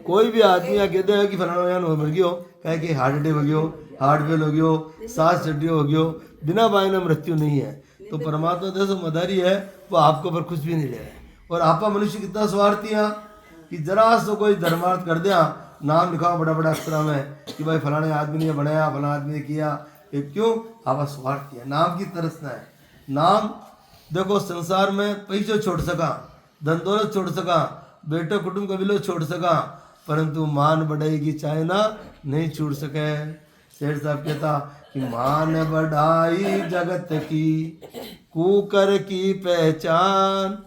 कोई भी आदमी या कहते हैं कि फलाना यान मर गयो, कहे कि हार्ट अटैक हो गयो, हार्ट फेल हो गयो, सांस चड्डियो हो गयो, बिना बाय न मृत्यु नहीं है। तो परमात्मा जैसे मदारी है वो आपको पर कुछ भी नहीं ले। और आपा मनुष्य कितना स्वार्थी है कि जरा सो कोई धर्मार्थ कर दिया, नाम लिखा बड़ा बड़ा अक्षर में कि भाई फलाने आदमी ने बनाया, फलाना आदमी ने किया, ये क्यों? आपा स्वार्थी है, नाम की तरसना है। नाम देखो संसार में पैसे छोड़ सका, धन दौलत छोड़ सका, बेटो कुटुंब कबीलो छोड़ सका, परंतु मान बढ़ाई की चाइना नहीं छूट सके। सेठ साहब कहता कि मान बढ़ाई जगत की कुकर की पहचान,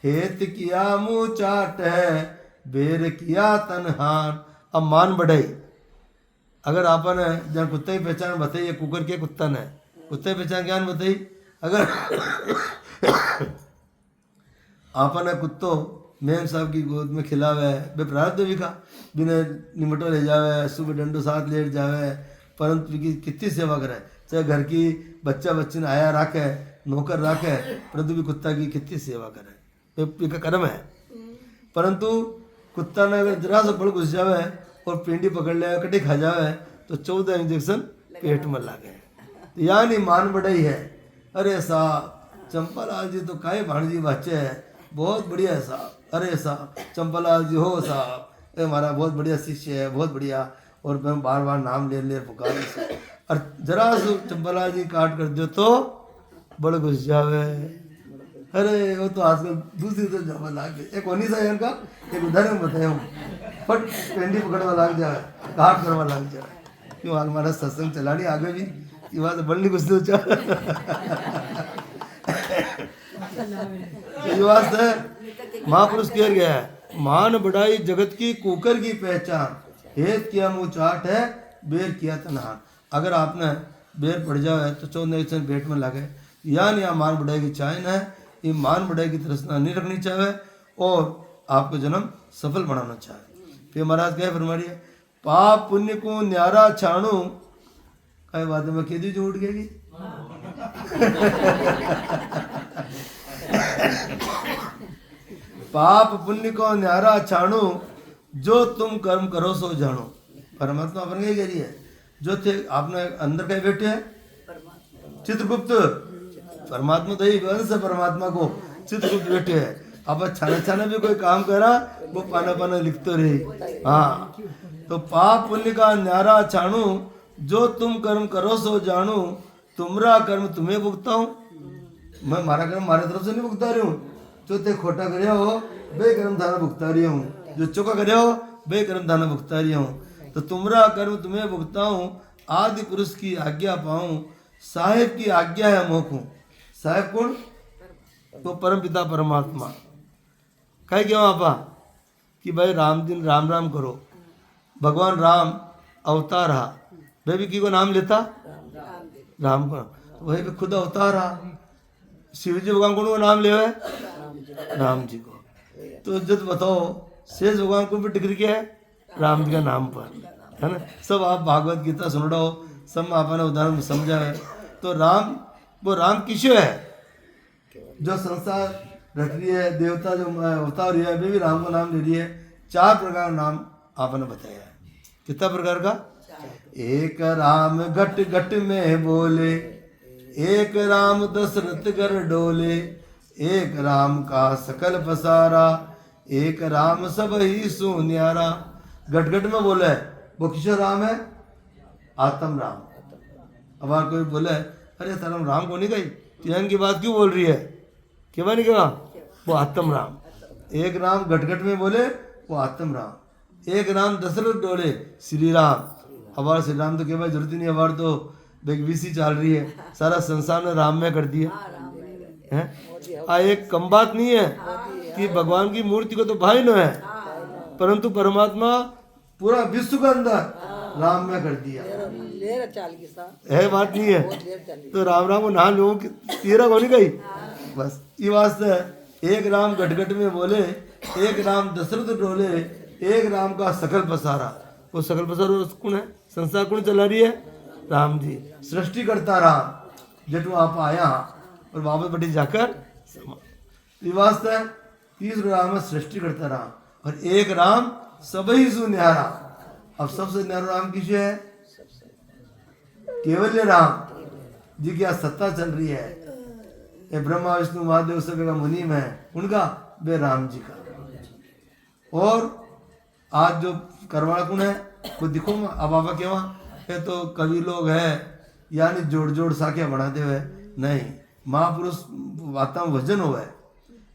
हेत किया मुँह चाट है बेर किया तनहान। अब मान बढ़ाई, अगर आपन जहाँ कुत्ते की पहचान बताइए, कुकर के कुत्ता ने कुत्ते की पहचान ज्ञान बताई। अगर आपने कुत्तो मेम साहब की गोद में खिलावे बे प्रारब्ध भी खा, बिना निमटो ले जावे, सुबह डंडो साथ लेट जावे, परंतु कितनी सेवा करे। चाहे घर की बच्चा बच्ची ने आया रखे, नौकर रखे, परंतु भी कुत्ता की कितनी सेवा करे, का कर्म है। परंतु कुत्ता ने अगर जरा सा बड़ घुस जावे और पिंडी पकड़ ले कटी खा जावे तो 14 इंजेक्शन पेट में लागे। तो यानी मान बढ़ाई है। अरे साहब चंपालाल जी तो काहे भाणजी बच्चे है, बहुत बढ़िया है साहब। अरे साहब चंपालाल जी हो साहब, ये हमारा बहुत बढ़िया शिष्य है, बहुत बढ़िया। और मैं बार बार नाम ले पुकार, और जरा सो चंपालाल जी काट कर दो तो बड़ घुस जावे। अरे वो तो आजकल दूसरी तो जावा लाग गई। एक वनी सा इनका एक उदाहरण बताया हूँ, फट पेंडी पकड़वा लाग जाए, काट करवा लाग जाए। क्यों हमारा सत्संग चलानी आगे भी ये बात बल्ली कुछ तो चाह महापुरुष कह गया है, मान बढ़ाई जगत की कुकर की पहचान, हेत किया मुँह चाट है बेर किया तनहान। अगर आपने बेर पड़ जाए तो 14 इंजेक्शन पेट में लगे। यानी यहाँ मान बढ़ाई की चाहना है, ये मान बढ़ाई की तरसना नहीं रखनी चाहे और आपको जन्म सफल बनाना चाहे। फिर महाराज कहे फरमाइए, पाप पुण्य को न्यारा छाणू, कई बात में केदी जो उठ गई पाप पुण्य को न्यारा छाणू, जो तुम कर्म करो सो जानो। परमात्मा अपन कही कह रही है, जो थे आपने अंदर कहीं बैठे हैं चित्रगुप्त, परमात्मा तो यही वंश है, परमात्मा को चित्रगुप्त बैठे हैं। अब छाने छाने भी कोई काम करा वो पाना पाना लिखते रहे। हाँ तो पाप पुण्य का न्यारा छाणू, जो तुम कर्म करो सो जानू, तुमरा कर्म तुम्हें भुगता हूँ। मैं मारा कर्म मारे तरफ से नहीं भुगता रही हूँ, जो ते खोटा करे हो बे कर्म थाना भुगता रही हूँ, जो चौका करे हो बे कर्म थाना भुगता रही हूँ। तो तुमरा कर्म तुम्हें भुगता हूँ, आदि पुरुष की आज्ञा पाऊं, साहेब की आज्ञा है मोखूं। साहेब कौन? तो परम पिता परमात्मा। कहे क्यों आपा कि भाई राम दिन राम राम करो। भगवान राम अवतार रहा, वे भी की को नाम लेता राम को, तो वही भी खुद अवतार रहा। शिव जी भगवान कौन को नाम ले राम जी को। तो जब बताओ शेष भगवान को भी टिकरी क्या है? राम जी का नाम पर, है ना। सब आप भागवत गीता सुन रहे हो, सब आपने उदाहरण समझा है। तो राम, वो राम किसे है जो संसार रख रही है, देवता जो अवतार है वे भी राम को नाम ले रही है। 4 प्रकार का नाम आपने बताया है। कितना प्रकार का? एक राम घट घट में बोले, एक राम दशरथ घर डोले, एक राम का सकल पसारा, एक राम सब ही सुन्यारा। घट घट में बोले वो किशोर राम है? आत्म राम। अब कोई बोले अरे तरम राम को नहीं गई, तीन की बात क्यों बोल रही है? क्यों नहीं क्या? वो आत्म राम। एक राम घट घट में बोले वो आत्म राम, एक राम दशरथ डोले श्री राम। हमारा श्री राम तो केवल जरूरत ही नहीं, हमारा तो बेगवीसी चल रही है, सारा संसार ने राम में कर दिया है। एक कम बात नहीं है कि भगवान की मूर्ति को तो भाई न है, परंतु परमात्मा पूरा विश्व का अंदर राम में कर दिया है, बात नहीं है। तो राम राम को नाम लोगों की तेरा को नहीं गई बस ये वास्ते। एक राम घट घट में बोले, एक राम दशरथ डोले, एक राम का सकल पसारा। वो सकल पसारा कौन है? संसार कौन चला रही है? राम जी। सृष्टि करता राम जटू आप आया और वापस बटी जाकर वास्ते। तीसरा राम सृष्टि करता राम, और एक राम सबही सु न्यारा। अब सबसे न्यारा राम किसे है? केवल राम जी की आज सत्ता चल रही है। ये ब्रह्मा विष्णु महादेव सभी का मुनीम है, उनका वे राम जी का। और आज जो करवाड़ा कौन है? को दिखो अब आपा क्या ये तो कवि लोग है, यानी जोड़ जोड़ साखियाँ बढ़ाते हुए नहीं, महापुरुष वाता वजन हो है।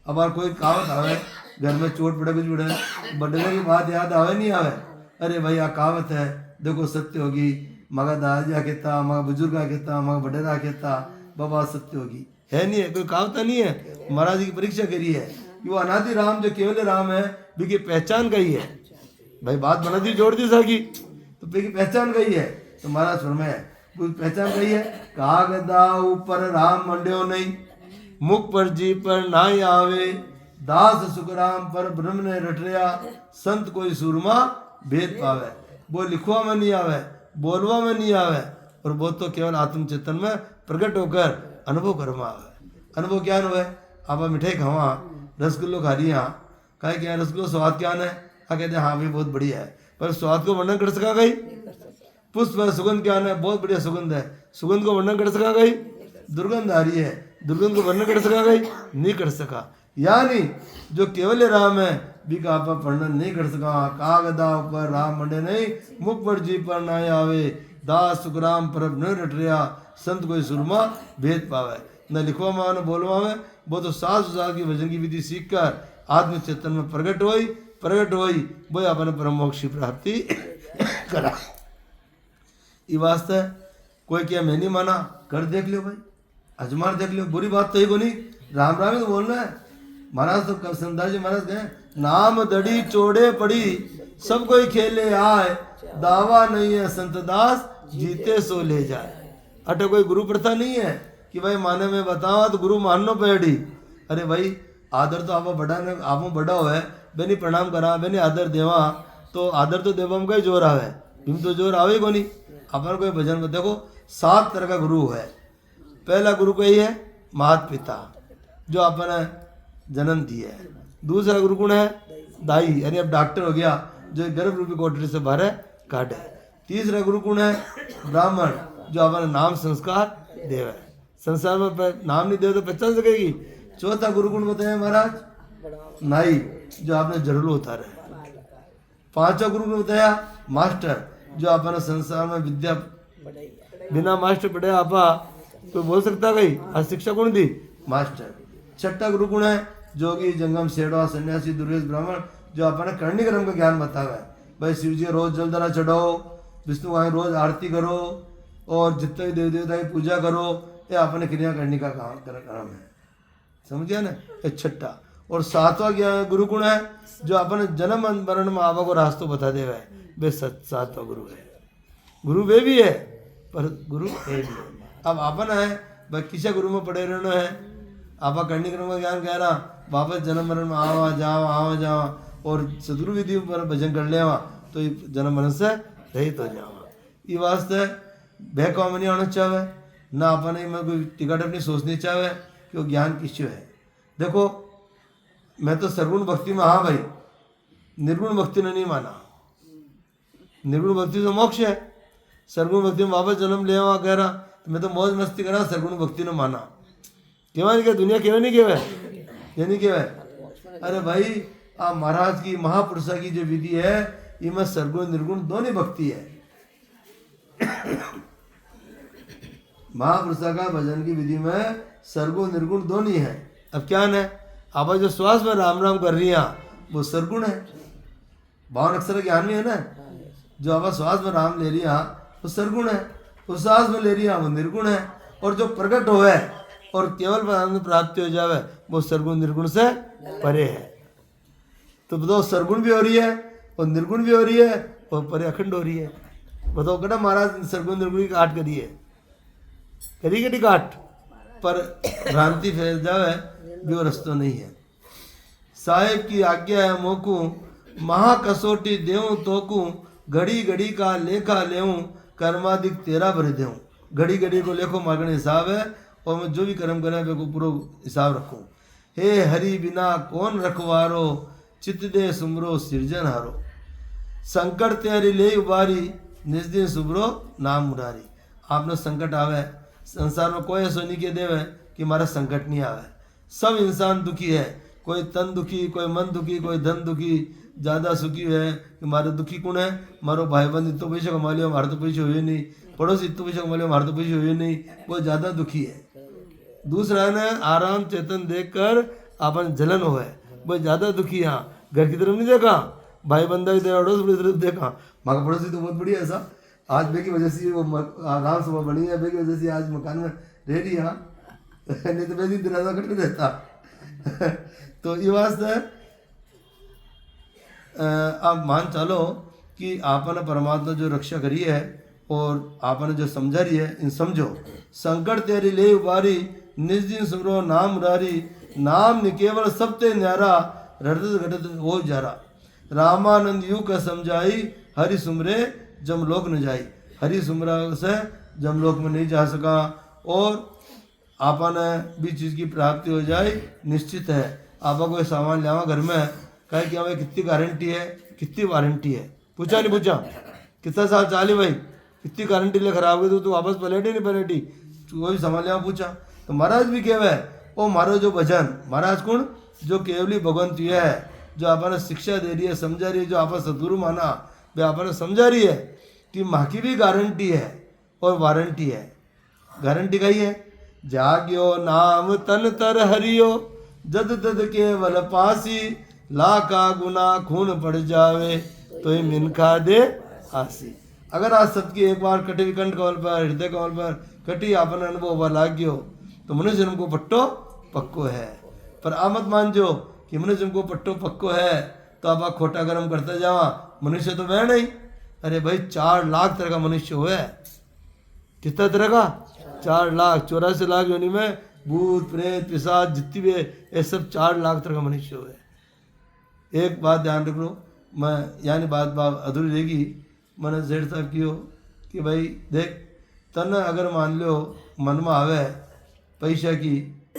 अब और कोई कहावत आवे घर में चोट पड़े कुछ पड़े बढ़ने की बात याद आवे नहीं आवे, अरे भाई आ कहावत है देखो सत्य होगी, मगा दादा कहता, मगा बुजुर्ग कहता, मगा बडेरा कहता, बाबा सत्य होगी है नहीं है, कोई कहावत नहीं है। महाराज जी की परीक्षा करी है कि वो अनादि राम जो केवल राम है भी पहचान गई है। भाई बात बना दी जोड़ दी साकी तो पहचान गई है। तो महाराज फरमाए पहचान गई है, कागदा ऊपर राम मंड्यो नहीं, मुख पर जी पर ना आवे, दास सुखराम पर ब्रह्म ने रटरिया, संत कोई सुरमा भेद पावे। वो लिखवा में नहीं आवे, बोलवा में नहीं आवे, और वो तो केवल आत्म चेतन में प्रकट होकर अनुभव करमा आवे। अनुभव क्या हुआ? आप मिठाई खावा, रसगुल्लो खा रही, हाँ कहे क्या रसगुल्लो स्वाद क्या है? हाँ कहते हाँ भी बहुत बढ़िया है, पर स्वाद को वर्णन कर सका गई? पुष्प सुगंध क्या है? बहुत बढ़िया सुगंध है, सुगंध को वर्णन कर सका गई? दुर्गंध आ रही है, दुर्गंध को वर्णन कर सका गई? नहीं कर सका। यानी जो केवल राम है भी का आप वर्णन नहीं कर सका। कागदा ऊपर राम मंडे नहीं, मुख पर जी पर ना आवे, दास सुखराम पर न रटरिया, संत कोई सुरमा भेद पावे। न लिखवा में न बोलवा में, वो तो 7 की वजन की विधि सीख कर आत्म चेतन में प्रकट हुई वो अपने परम मोक्ष की प्राप्ति करा। ये वास्ते कोई क्या मैं नहीं माना, कर देख लो भाई, अजमार देख लो, बुरी बात तो ही को नहीं। राम राम ही तो बोलना है। महाराज तो संदास जी महाराज गए, नाम दड़ी चोड़े पड़ी, सब कोई खेले आए, दावा नहीं है संत दास, जीते सो ले जाए। अटे कोई गुरु प्रथा नहीं है कि भाई माने में बतावा तो गुरु माननो पेड़ी। अरे भाई आदर तो आप बड़ा हो है, बेनी प्रणाम करा, बेनी आदर देवा, तो आदर तो देवा में कई जोर आवे, भीम तो जोर आवे को नहीं। अपन कोई भजन में देखो 7 तरह का गुरु है। पहला गुरु को ही है माता पिता जो अपने जन्म दिए है। दूसरा गुरु कौन है? दाई, यानी अब डॉक्टर हो गया जो गर्भ रूपी कोठरी से बाहर काटे। तीसरा गुरु कौन है? ब्राह्मण जो अपने नाम संस्कार देवे। संसार में नाम नहीं देवे तो पहचान सकेगी। चौथा गुरु कौन बताए महाराज? नाई जो आपने जरूर उतारे। 5वां गुरु ने बताया मास्टर जो अपने संसार में विद्या बिना मास्टर पढ़े आपा तो बोल सकता गई। आज शिक्षा कौन दी? मास्टर। 6ठा गुरु कौन है? जोगी जंगम सेठवा सन्यासी दुर्वेश ब्राह्मण जो अपने करनी कर्म का ज्ञान बतावे। भाई शिव जी रोज जलदरा चढ़ाओ, विष्णु का रोज आरती करो, और जितने भी देवी देवता की पूजा करो, ये अपने क्रिया करने का काम है। समझ गया ना। ये छठा। और सातवां क्या गुरु गुण है, जो अपन जन्म मरण में आवा को रास्तों बता दे वे सातवां गुरु है। गुरु वे भी है पर गुरु है भी। अब अपन है भाई किसी गुरु में पड़े रहना है, आपा करनी क्रम का ज्ञान कह रहा, वापस जन्म मरण में आवा जावा और सदगुरु विधि पर भजन कर लेवा तो ये जन्म मरण से रहित हो जावा। ये वास्ते बहकाव में नहीं आना चाहे ना, अपने में कोई टिकट अपनी सोचनी चाहे कि वो ज्ञान किस है। देखो मैं तो सरगुण भक्ति में, हाँ भाई, निर्गुण भक्ति ने नहीं माना। निर्गुण भक्ति तो मोक्ष है, सरगुण भक्ति में वापस जन्म ले कह रहा तो मैं तो मौज मस्ती करा, सरगुण भक्ति ने माना। केवा नहीं क्या दुनिया केवा नहीं केवा ये नहीं केवा। अरे भाई आप महाराज की महापुरुषा की जो विधि है इसमें सरगुण निर्गुण दोनों भक्ति है। महापुरुषा का भजन की विधि में सरगुण निर्गुण दोनों है। अब क्या है, आप जो श्वास में राम राम कर रही हैं वो सरगुण है, 52 अक्षर ज्ञान में है ना। जो आप श्वास में राम ले रही हैं वो सरगुण है, उस श्वास में ले रही हैं वो निर्गुण है। और जो प्रकट हो है और केवल आनंद प्राप्ति हो जावे वो सरगुण निर्गुण से परे है। तो बताओ सरगुण भी हो रही है और निर्गुण भी हो रही है और परे अखंड हो रही है। बताओ कटा महाराज सरगुण निर्गुण की काट करिए, करी कटी काट, पर भ्रांति फैल जावे भी वो रस्तो नहीं है। साहेब की आज्ञा है मोकू, महा कसोटी देऊं तोकू, घड़ी घड़ी का लेखा लेऊं, कर्माधिक तेरा भर देऊं। घड़ी घड़ी को लेखो मागने हिसाब है और मैं जो भी कर्म करें वे को पूरा हिसाब रखूं। हे हरि बिना कौन रखवारो, चित्त दे सुमरो सिरजन हारो। संकट तेरी ले उबारी, निज दिन सुबरो नाम मुरारी। आपने संकट आवे, संसार में कोई ऐसा नहीं के देवे कि हमारा संकट नहीं आवे। सब इंसान दुखी है, कोई तन दुखी, कोई मन दुखी, कोई धन दुखी, ज़्यादा सुखी है कि हमारे दुखी कौन है, मारो भाई बंद इतो पैसे कमा लिया हमारे तो पैसे हुए नहीं, पड़ोसी इतो पैसे कमा लिया हमारे तो पैसे हुए नहीं, वो ज़्यादा दुखी है। दूसरा है ना आराम चेतन देखकर अपन जलन हो है, वो ज़्यादा दुखी। हाँ घर की तरफ नहीं देखा, भाई बंदा की तरफ अड़ोस की तरफ देखा, माँ पड़ोसी तो बहुत बढ़िया ऐसा, आज बे की वजह से वो आराम से बनी है, बे की वजह से आज मकान में रह रही है, नहीं तो मैं दिन दरवाजा कट रहता। तो ये वास्ते आप मान चलो कि आपने परमात्मा जो रक्षा करी है और आपने जो समझा रही है इन समझो। संकट तेरी ले उबारी, निज दिन सुमरो नाम मुरारी, नाम नि केवल सबते न्यारा, रटत घटत हो जारा। रामानंद यू का समझाई, हरि सुमरे जमलोक न जाई। हरि सुमरा से जमलोक में नहीं जा सका और आपने भी चीज़ की प्राप्ति हो जाए निश्चित है। आपा कोई सामान लियावा घर में, कहे कि हमें कितनी गारंटी है, कितनी वारंटी है, पूछा नहीं पूछा कितना साल चाली भाई, कितनी गारंटी ले खराब हुई तो वापस पलटी नहीं पलटी, वो भी सामान लिया पूछा। तो महाराज भी कहवे ओ मारो जो भजन, महाराज कौन जो केवली भगवंत ये है, जो आपने शिक्षा दे रही है, समझा रही है, जो आप सदगुरु माना वे आपने समझा रही है कि माँ की भी गारंटी है और वारंटी है। गारंटी का ही है, जाग्यो नाम तन तर हरियो, जद तद केवल पासी, लाखा गुना खून पड़ जावे तो ये मिनखा दे आसी। अगर आज सबकी एक बार कटे विकंठ कमल पर, हृदय कमल पर कटी आपन अनुभव हुआ लाग गयो तो मनुष्य जन्म को पट्टो पक्को है। पर आ मत मान जो कि मनुष्य जन्म को पट्टो पक्को है तो आप खोटा कर्म करते जावा, मनुष्य तो वह नहीं। अरे भाई 4 लाख तरह का मनुष्य हुआ है, कितना तरह का 4 लाख 84 लाख योनि में भूत प्रेत पिशाच जितनी भी ये सब 4 लाख तरह का मनुष्य हुआ है। एक बात ध्यान रख लो, मैं यानी बात अधूरी रहेगी। मैंने जेठ साहब की हो कि भाई देख तन अगर मान लो मन में आवे पैसा की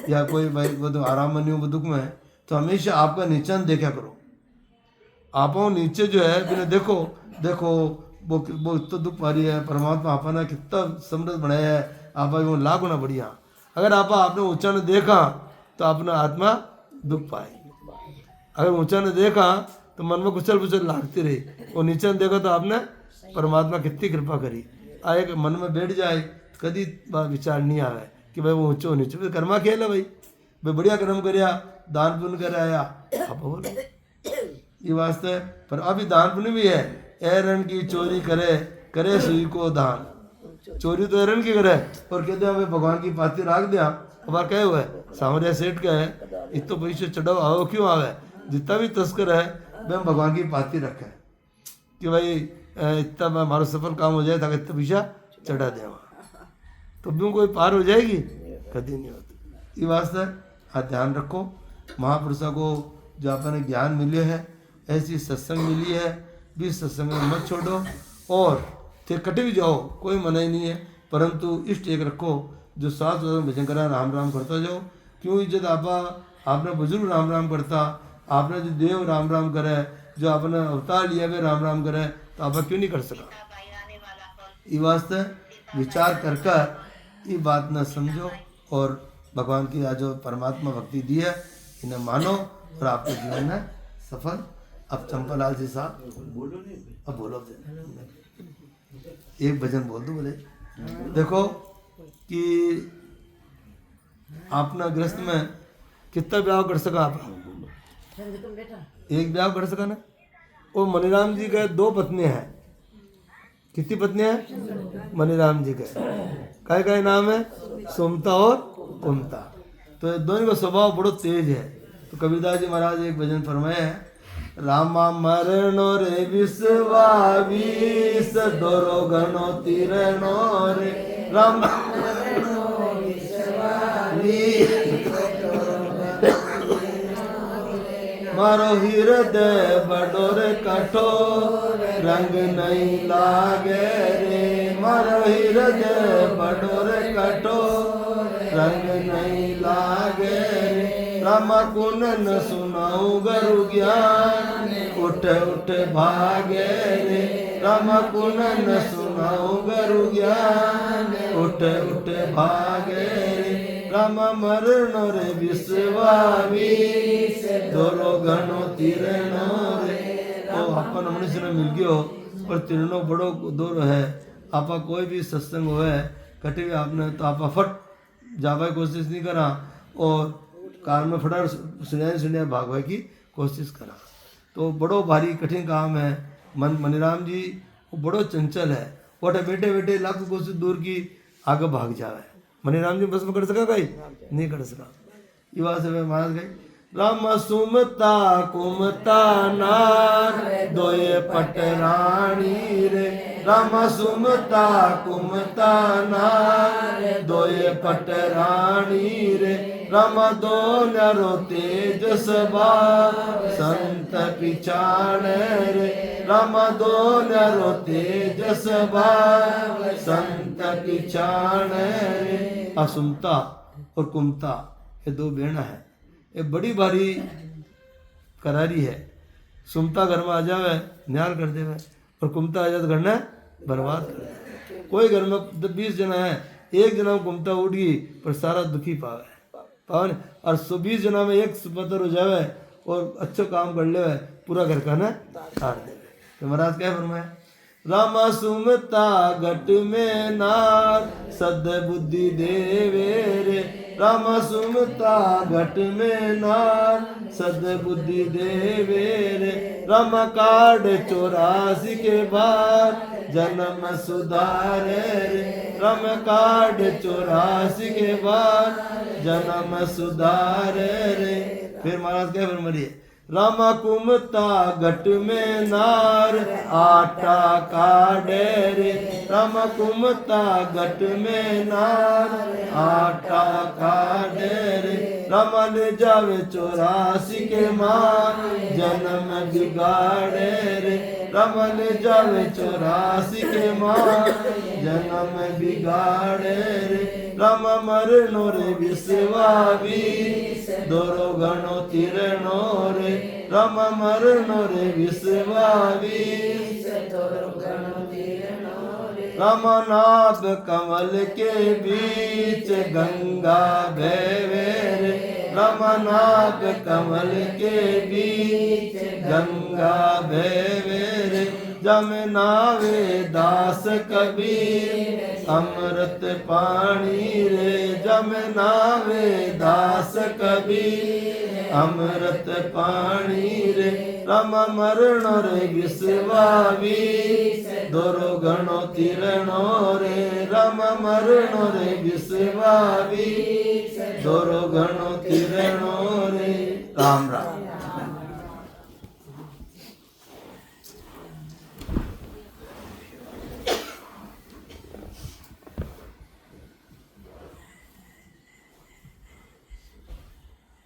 या कोई भाई वो तो आराम में नहीं हो दुख में है तो हमेशा आपका नीचा देखा करो। आप नीचे जो है बिना देखो देखो वो इतना दुख पा रही है, परमात्मा आपने कितना समृद्ध बनाया है, आप वो लाख गुना बढ़िया। अगर आपने ऊंचा ने देखा तो अपना आत्मा दुख पाए, अगर ऊंचा ने देखा तो मन में कुचल पुचल लागती रही, और नीचे ने देखा तो आपने परमात्मा कितनी कृपा करी आए मन में बैठ जाए, कभी विचार नहीं आवे कि भाई वो ऊंचो नीचे कर्मा खेल है भाई बढ़िया कर्म कर दान पुण्य कर आया आप बोलो ये वास्ते। पर अभी दान पुण्य भी है, एरन की चोरी करे करे सुई को दान, चोरी तो हरन की करे और कहते हैं भगवान की पाती राख दिया अब क्या हुआ है सामरिया सेठ का है इत तो पैसे चढ़ाओ आओ क्यों आवे जितना भी तस्कर है वह भगवान की पाती रखे कि भाई इतना हमारा सफल काम हो जाए ताकि इतना पैसा चढ़ा दे तो भी कोई पार हो जाएगी कभी नहीं होती। ये वास्ते हाँ ध्यान रखो महापुरुषों को जो अपने ज्ञान मिले है ऐसी सत्संग मिली है भी सत्संग में मत छोड़ो और थे कटे भी जाओ कोई मना ही नहीं है परंतु इष्ट एक रखो जो साथ भजन करा राम राम करता जाओ क्यों इज्जत आपने बुजुर्ग राम राम करता आपने जो देव राम राम करे जो आपने अवतार लिया वे राम राम करे तो आप क्यों नहीं कर सका। ये वास्ते विचार कर कर ये बात न समझो और भगवान की आज जो परमात्मा भक्ति दी है इन्हें मानो और आपके जीवन में सफल। अब चंपालाल जी साहब अब बोलो एक भजन बोल दो बोले देखो कि आपना ग्रस्त में कितना ब्याह कर सका आप एक ब्याह कर सका ना। और मनीराम जी के दो पत्नियां हैं कितनी पत्नियां हैं मनीराम जी के काय नाम है सोमता और कुमता तो दोनों का स्वभाव बड़ो तेज है। तो कबीरदास जी महाराज एक भजन फरमाए हैं रामा मरणो रे विश्वावीस दोरो गणो तीरणो रे राम मारो हृदय बडोर कठोर रंग नहीं लागे रे मारो हृदय बडोर कठोर रंग नहीं लागे रे राम कुनन सुनाऊ गुरु ज्ञान उठ उठ भागे रे राम कुनन सुनाऊ गुरु ज्ञान उठ उठ भागे रे राम मरणो रे विश्वावीस दोरो गणो तीरणो रे। तो अपन मनुष्य ने मिल गयो पर तीरणो बड़ो दौर है आपा कोई भी सत्संग होए कटे भी आपने तो आपा फट जावा कोशिश नहीं करा और कार में फटा सुनिया भागवा की कोशिश करा तो बड़ो भारी कठिन काम है। मनीराम जी वो बड़ो चंचल है वो बैठे बैठे लाखों कोशिश दूर की आगे भाग जावे मनीराम जी बस में कर सका कहीं नहीं कर सका। ये बात से महाराज गई राम सुमता कुमता नार दोये पटरानी रे राम सुमता कुमता नार दोये पटरानी रे राम दो नरो तेज सभा संत पिछाड़े रे राम दो नरो तेज सभा संत पिछाड़े रे। असुमता और कुमता ये दो बहना है ये बड़ी भारी करारी है। सुमता घर में आ जावे न्याल कर देवे और कुमता आ जाए तो घर ने बर्बाद कर दे। कोई घर में 20 जना है एक जना में कुमता उठ गई पर सारा दुखी पावे और 120 जना में एक सुपत्र हो जावे और अच्छो काम कर ले पूरा घर का ना तार दे। तो महाराज क्या फरमाए रामा सुमता घट में नार सद बुद्धि देवे रे राम सुमता घट में नार सद बुद्धि देवे रे राम काड 84 के बाद जन्म सुधारे रे राम काड 84 के बाद जन्म सुधारे रे। फिर महाराज क्या फिर मरिए रामा कुमता घट में नार आटा काढ़े रे राम कुमता घट में नार आटा काढ़े रे राम ले जावे 84 के मार जन्म बिगाड़े रे राम ले जावे 84 के मार जन्म बिगाड़े रे राम मरणो रे विश्वावीस दोरो गणो तीरणो रे राम मरणो रे विश्वावीस दोरो गणो तीरणो रे राम नाग कमल के बीच गंगा बहवे रे राम नाग कमल के बीच गंगा बहवे रे जम नावे दास कबीर अमृत पानी रे जम नावे दास कबीर अमृत पानी रे रम मरण रे विश्वावी दोरो गणो तिरणो रे रम मरण रे विश्वावी दोरो गणो तिरणो रे राम राम।